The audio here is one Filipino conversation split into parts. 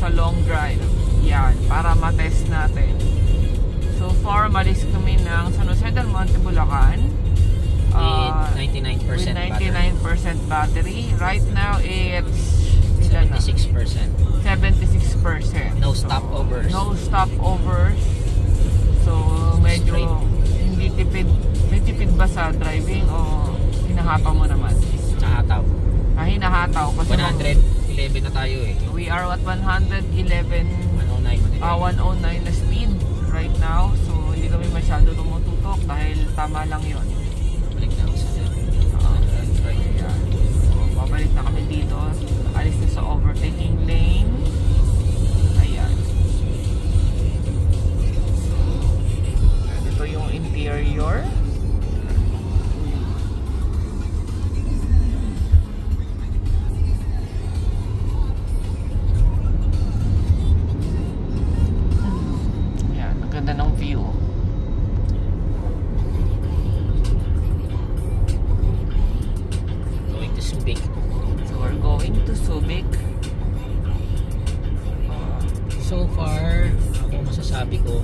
sa long drive. Yan, para matest natin. So far, malis kami ng San Jose del Monte, Bulacan. With 99% battery. Right now, it's 76%. 76%. No stopovers. No stopovers. So, medyo hindi tipid. May tipid ba sa driving o hinahataw mo naman? Hataw. Hinahataw. Kasi 111 na tayo eh. We are at 111. 109 na speed right now. So, hindi kami masyado tumututok dahil tama lang yon. Balik na ako sa babalik na kami dito. Alis na sa overtaking lane. Ayan. So, ito yung interior. Ayan, ang ganda ng view. Subic. So we're going to Subic. So far, ako masasabi ko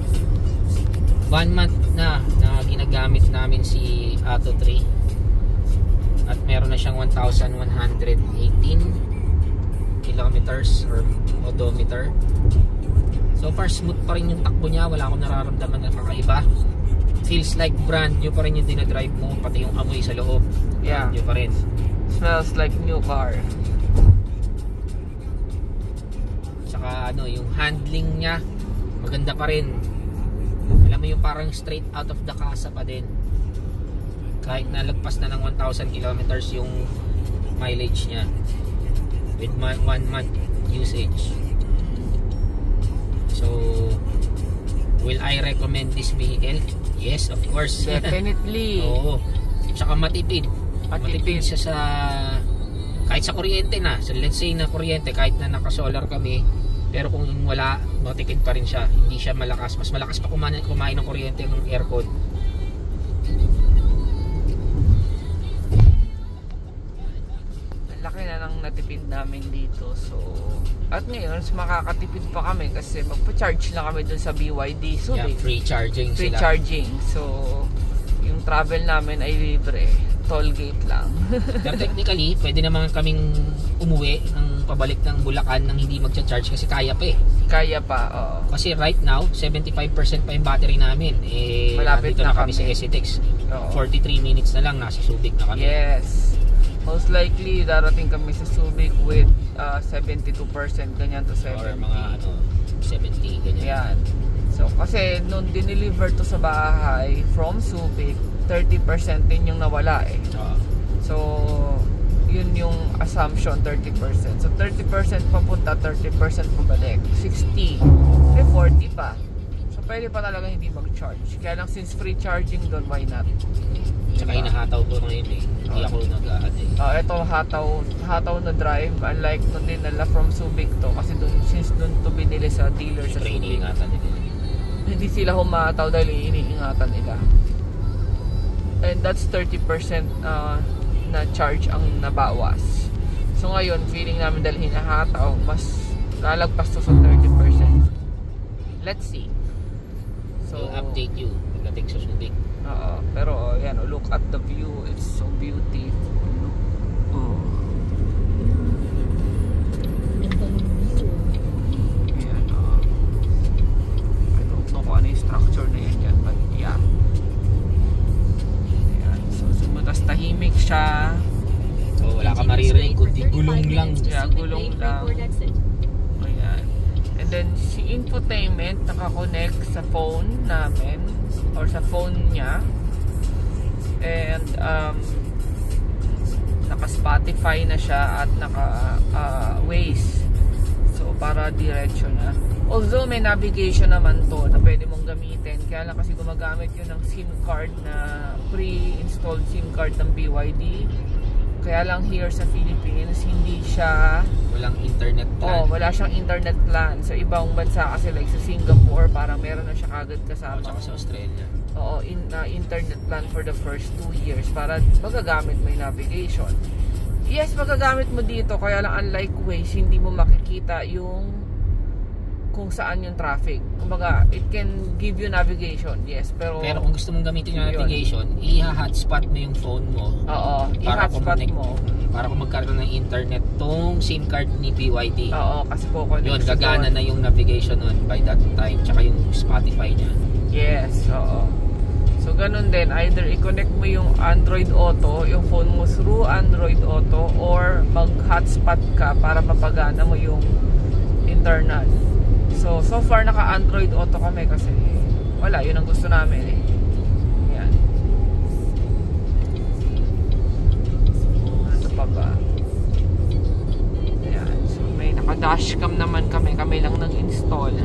1 month na ginagamit namin si Atto 3 at meron na siyang 1,118 kilometers or odometer. So far smooth pa rin yung takbo niya, wala akong nararamdaman na kakaiba. Feels like brand new pa rin yung dinadrive mo, pati yung amoy sa loob brand new pa rin. Smells like new car. Tsaka yung handling niya maganda pa rin. Alam mo yung parang straight out of the casa pa din. Kahit nalagpas na ng 1,000 kilometers yung mileage niya with 1 month usage. So, will I recommend this vehicle? Yes, of course. Definitely. Oo. Tsaka matipid. Matipid siya sa kahit sa kuryente na. So let's say na kuryente, kahit na naka-solar kami, pero kung wala, matipid pa rin siya. Hindi siya malakas. Mas malakas pa kumain ng kuryente ng aircon. Laki na ng natipid namin dito. So, at ngayon, makakatipid pa kami kasi magpa-charge lang kami dun sa BYD Subic. Yeah, free charging free sila. Charging. So, yung travel namin ay libre. Toll gate lang. Pero technically, pwede naman kaming umuwi ng pabalik ng Bulacan nang hindi magcha-charge kasi kaya pa eh. Kaya pa, oo. Kasi right now, 75% pa yung battery namin. Malapit na kami sa SCTEX. 43 minutes na lang, nasa Subic na kami. Yes. Most likely, darating kami sa Subic with 72%, ganyan to 70. Or mga 70, ganyan. Yan. So, kasi nung dineliver to sa bahay from Subic, 30% din yung nawala eh. So, yun yung assumption, 30%. So, 30% papunta, 30% pabalik. 60. May 40 pa. So, pwede pa talaga hindi mag-charge. Kaya lang, since free charging doon, why not? Tsaka hinahataw ko ngayon eh. Hindi ako nag-aad eh. Ito, hataw na drive. Unlike nung dinala from Subic to. Kasi dun, since dun to binili sa dealer sa Subic. Iniingatan nila. Hindi sila humataw dahil iniingatan nila. And that's 30% na charge ang nabawas. So ngayon, feeling namin dahil hinahataw, mas lalagpas to sa 30%. Let's see. So, We'll update you pagdating sa Subic. Pero yan, look at the view. It's so beautiful. Oh. Ayan, I don't know kung ano yung structure na yan dyan, but yeah. Ayan, so sumutas tahimik siya. So wala ka maririnig, kundi gulong lang. Yeah, gulong lang. Ayan. And then si infotainment nakakonect sa phone namin or sa phone niya. And naka Spotify na siya at naka Waze. So para diretso na. Although may navigation naman to na pwede mong gamitin. Kaya lang kasi gumagamit yun ng SIM card na pre-installed SIM card ng BYD. Kaya lang here sa Philippines, hindi siya... Walang internet plan. wala siyang internet plan. Sa ibang bansa kasi like sa Singapore, parang meron na siya kagad kasama. Tsaka sa Australia. Internet plan for the first 2 years para magagamit mo yung navigation. Yes, magagamit mo dito. Kaya lang unlike Waze, hindi mo makikita yung kung saan yung traffic. Kumbaga, it can give you navigation, yes, pero kung gusto mong gamitin yung navigation, i-hotspot mo yung phone mo. Oo, i-hotspot mo. Para kung magkaroon ng internet tong SIM card ni BYD. Oo, kasi kukunin. Yun, gagana na yung navigation nun by that time. Tsaka yung Spotify niya. Yes, oo. So, ganun din. Either i-connect mo yung Android Auto, yung phone mo through Android Auto, or mag-hotspot ka para mapagana mo yung internal. So far naka-Android Auto kami kasi wala, yun ang gusto namin eh. Yan. Ano pa ba? Yan. So may naka-dashcam naman kami. Kami lang nag-install.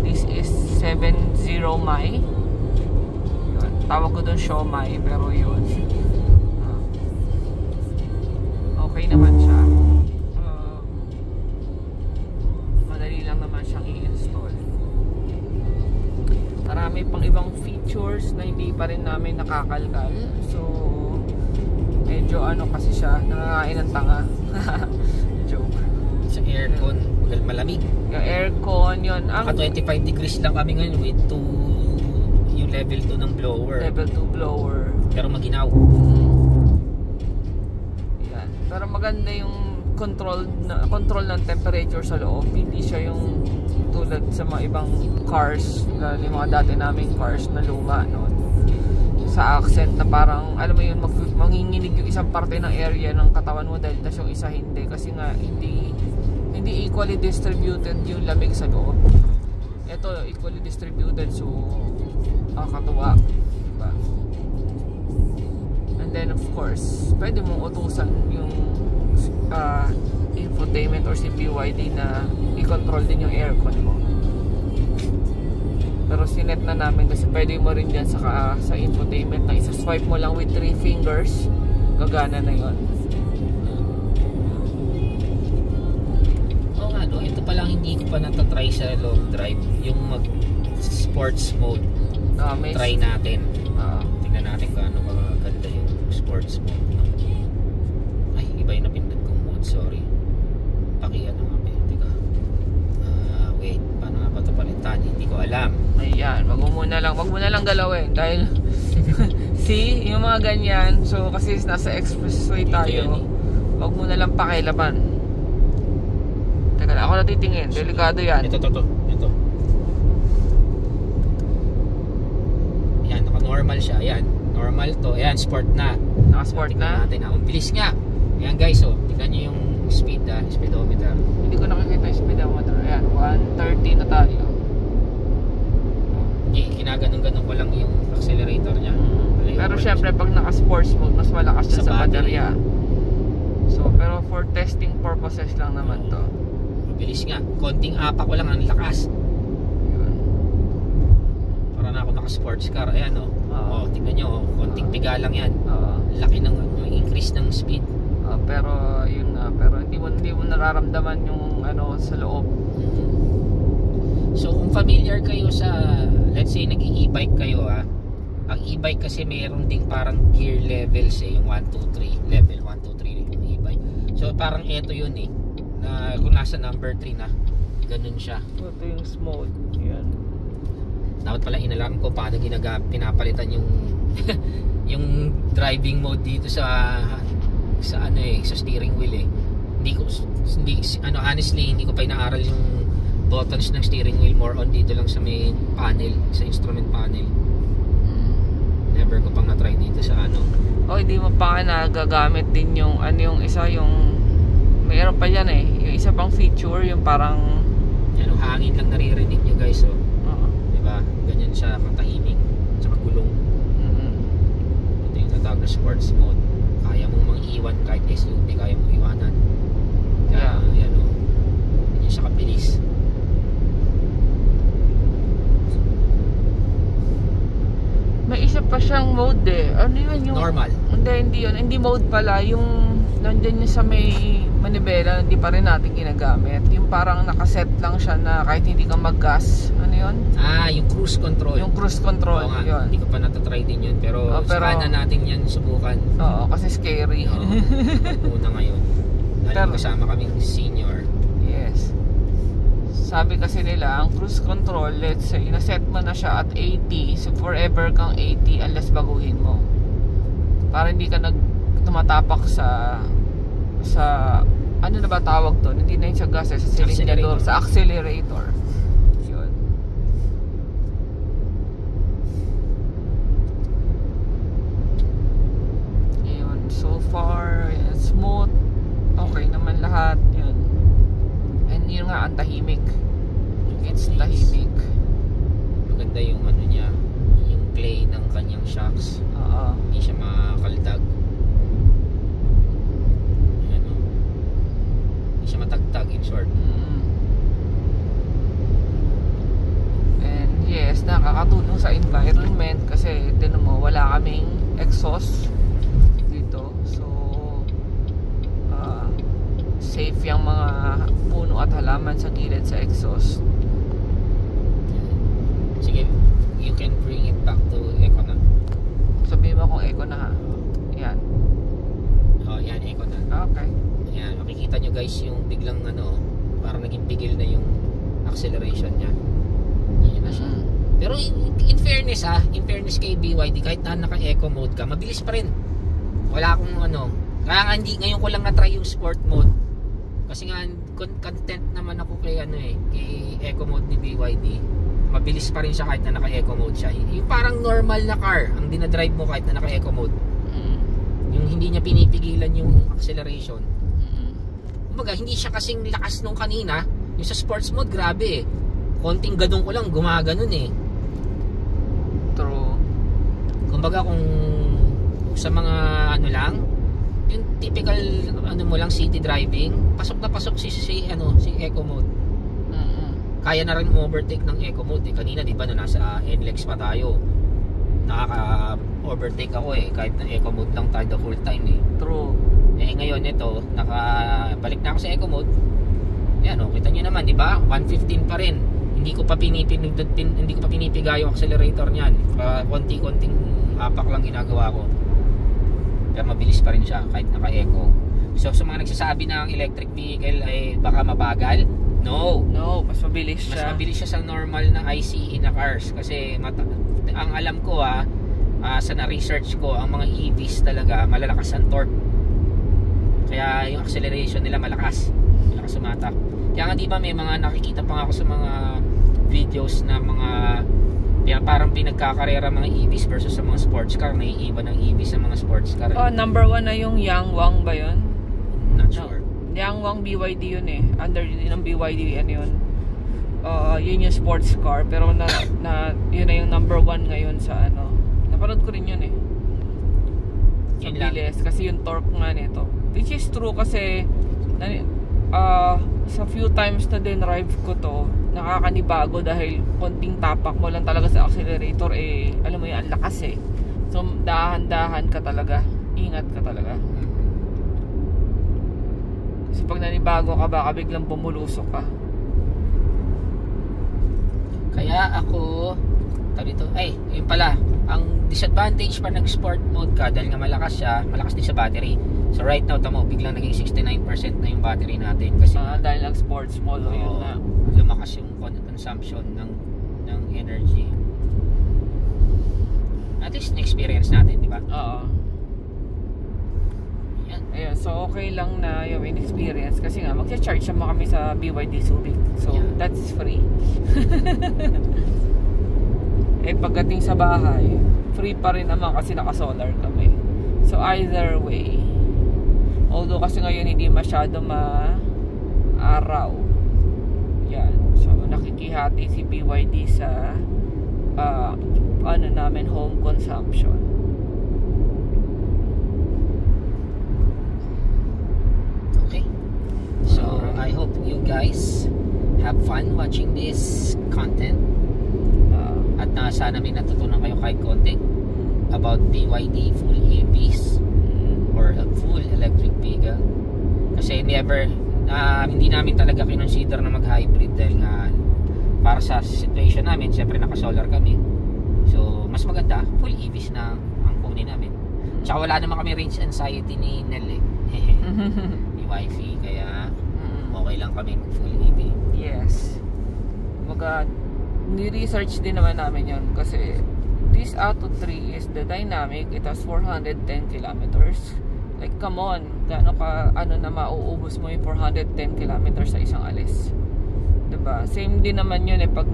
This is 70 My. Yun. Tawag ko dun Xiaomi, pero yun. Okay naman siya. Marami pang ibang features na hindi pa rin namin nakakalkal. So medyo ano kasi siya, nangangain ng tanga. Joke. Sa aircon, malamig. Yung aircon, yun. Naka 25 degrees lang kami ngayon with yung level 2 ng blower. Level 2 blower. Pero maginaw. Yan. Pero maganda yung control ng temperature sa loob. Hindi siya yung tulad sa mga ibang cars, yung mga dati naming cars na luma noon, sa accent na parang alam mo yun, manginginig yung isang parte ng area ng katawan mo dahil tas yung isa hindi, kasi nga hindi equally distributed yung lamig sa loob. Ito equally distributed, so katuwa, diba? And then of course pwede mong utusan yung infotainment or si BYD na i-control din yung aircon mo. Pero sinet na namin kasi pwede mo rin dyan sa infotainment na isa-swipe mo lang with 3 fingers, gagana na yon. Oo nga no, ito pa lang hindi ko pa natatry sa long drive, yung mag sports mode. Try natin. Tingnan natin kung ano maganda yung sports mode. Ay, iba yung napindot kong mode, sorry. Pakiano nga, teka. Wait, paano nga ba ito palitan? Hindi ko alam. Ayan, wag mo na lang galawin dahil see, yung mga ganyan, so kasi nasa expressway tayo, wag mo na lang pakilaban. Teka lang, ako natitingin, delikado yan. Ito. Yan, naka-normal siya, yan. Normal to, yan, sport na. Naka-sport na? Natin, ang bilis nga. Yan guys, tingnan nyo yung speed, speedometer. Hindi ko nakikita yung speedometer. Ayan, 130 na tayo. Kinaganong-ganong ko lang yung accelerator niya. Pero syempre pag naka-sports mode, mas malakas siya sa baterya. So, pero for testing purposes lang naman to. Mabilis nga. Konting apa ko lang, ang lakas. Yun. Para na ako naka-sports car. Ayan tingnan nyo, konting piga lang yan. Laki ng increase ng speed. Pero yun nga, pero hindi mo nararamdaman yung ano sa loob. So kung familiar kayo sa, let's say nag-e-bike kayo ang e-bike kasi mayroon ding parang gear levels yung 1, 2, 3, level 1, 2, 3 yung e-bike. So parang ito yun na kung nasa number 3 na, ganun siya. Ito yung smooth, yan. Dapat pala inalam ko paano pinapalitan yung yung driving mode dito sa steering wheel honestly hindi ko pa inaaral yung buttons ng steering wheel, more on dito lang sa may panel, sa instrument panel. Never ko pang na-try dito sa hindi mo pa nagagamit din yung yung isa, yung mayroon pa yan yung isa pang feature, yung parang hangin lang naririnig nyo guys, diba? Ganyan siya katahimik, tsaka gulong. Ito yung tatawag na sports mode. Kaya mong mang-iwan kahit SUV, kaya mong iwanan. Kaya yan siya kabilis. May isa pa siyang mode ano yun yung normal? Hindi yun, hindi mode pala, yung nandyan yung sa may manibela, hindi pa rin natin ginagamit, yung parang nakaset lang siya na kahit hindi ka mag-gas. Ano yun? Yung cruise control. Yung cruise control, yun. Hindi ko pa natatry din yun, pero saka na natin yan subukan. Kasi scary. Una ngayon dahil kasama kaming senior. Yes. sabi kasi nila, ang cruise control, let's say, naset mo na siya at 80, so forever kang 80 unless baguhin mo. Para hindi ka tumatapak sa ano na ba tawag to? Hindi na yung sa gas, sa cylinder, sa accelerator. Yun. Ayun, so far, smooth. Okay naman lahat. Yun. And yun nga, ang tahimik. It's tahimik. Maganda yung ano niya, yung clay ng kanyang shocks. Hindi siya makakaldag. Ano? Hindi siya matagtag, in short. And yes, nakakatulong sa environment kasi tinan mo, wala kaming exhaust dito. So safe yung mga puno at halaman sa gilid sa exhaust. Sige, you can bring it back to eco na. Sabihin mo kung eco na ha. Yan. Yan, eco na. Okay. Yan, makikita nyo guys yung biglang ano, parang naging pigil na yung acceleration niya. Yan na siya. Pero in fairness in fairness kay BYD, kahit na naka-eco mode ka, mabilis pa rin. Wala akong ano, kaya nga ngayon ko lang na-try yung sport mode. Kasi nga content naman ako kay kay eco mode ni BYD. Mabilis pa rin siya kahit na naka-eco mode siya. Yung parang normal na car ang dinadrive mo kahit na naka-eco mode. Yung hindi niya pinipigilan yung acceleration. Kumbaga, hindi siya kasing lakas nung kanina. Yung sa sports mode, grabe eh. Konting gadong ko lang, gumaganon eh. True. Kumbaga kung sa mga ano lang, yung typical ano mo lang city driving, pasok na pasok si eco mode. Kaya na rin overtake ng eco mode eh. Kanina di ba na nasa NLEX pa tayo, nakaka-overtake ako eh kahit na eco mode lang tayo the whole time eh. True. Ngayon ito, nakabalik na ako sa eco mode. Yan kita niyo naman di ba? 115 pa rin. Hindi ko pa pinipiga yung accelerator niyan. Konti-konting apak lang ginagawa ko. Pero mabilis pa rin siya kahit naka-eco. So sa mga nagsasabi na ang electric vehicle ay baka mabagal, no, mas mabilis siya. Mas mabilis siya sa normal na ICE na cars kasi ang alam ko sa na-research ko, ang mga EVs talaga malalakas ang torque. Kaya yung acceleration nila malakas sumatak. Kaya nga di ba may mga nakikita pa nga ako sa mga videos na mga parang pinagkakarera mga EVs versus sa mga sports car. Naiiba ng EVs sa mga sports car. Number 1 na yung Yangwang ba yun? Not sure. Yangwang BYD yun eh. Under ng BYD yun. Yun yung sports car. Pero yun na yung number 1 ngayon sa napanood ko rin yun eh. Sa bilis. Kasi yung torque nga nito. Which is true kasi sa few times na din drive ko to, nakakanibago dahil konting tapak mo lang talaga sa accelerator alam mo yan, ang lakas eh. So dahan-dahan ka talaga, ingat ka talaga. Kasi pag nanibago ka baka biglang bumulusok ka. Kaya ako yun pala, ang disadvantage pa ng sport mode ka dahil nga malakas din sa battery. So right now tamo biglang naging 69% na yung battery natin kasi dahil lang sports mode yun na lumakas yung consumption ng energy. At least na-experience natin, di ba? Oo. Ayan, so okay lang na yung experience kasi nga magcha-charge naman kami sa BYD Subic. So that's free. Pagdating sa bahay, free pa rin naman kasi naka-solar kami. So either way, although kasi ngayon hindi masyado araw. Yan. So nakikihati si BYD sa namin home consumption. Okay. So I hope you guys have fun watching this content. At sana may natutunan kayo kahit konti about BYD full EVs or a full electric vehicle. Kasi hindi namin talaga kinonsider na mag-hybrid dahil nga para sa situation namin, syempre naka-solar kami. So, mas maganda, full EVs na ang kunin namin. Tsaka wala naman kami range anxiety ni Nel ni wifey, kaya okay lang kami full EV. Yes. ni-research din naman namin yun kasi this Atto 3 is the dynamic. It has 410 kilometers. Like, come on, gaano ka, na mauubos mo yung 410 kilometers sa isang alis, diba? Same din naman yun pag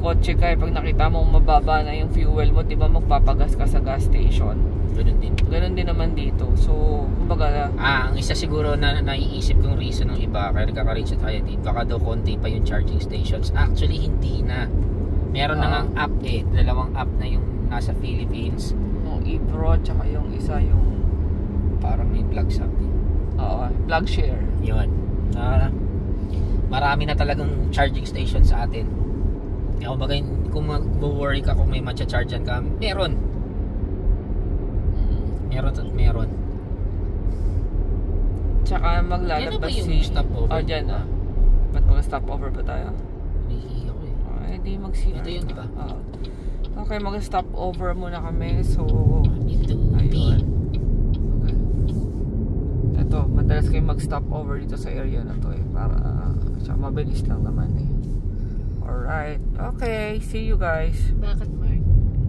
kotse ka, pag nakita mong mababa na yung fuel mo, diba, magpapagas ka sa gas station. Ganun din naman dito. So, kumbaga, ang isa siguro na naiisip kong reason ng iba kaya nagkaka-reach tayo dito, baka daw konti pa yung charging stations. Actually, hindi na. Meron na ngang app dalawang app na yung nasa Philippines. Yung ePro, tsaka yung isa yung parang may plug something. Plug share. Yun. Marami na talagang charging station sa atin. Kaya kung mag-worry ka kung may matcha-chargean ka, meron. Meron. Tsaka maglalabas yung stopover? Dyan Ba't mag-stopover ba tayo? Nahihiya ko Hindi mag-CR. Ito yun, diba? Okay, mag-stopover muna kami. So, ito. ayun. Okay. Ito, madalas kayo mag-stopover dito sa area na to para mabilis lang naman Alright. Okay, see you guys. Bakit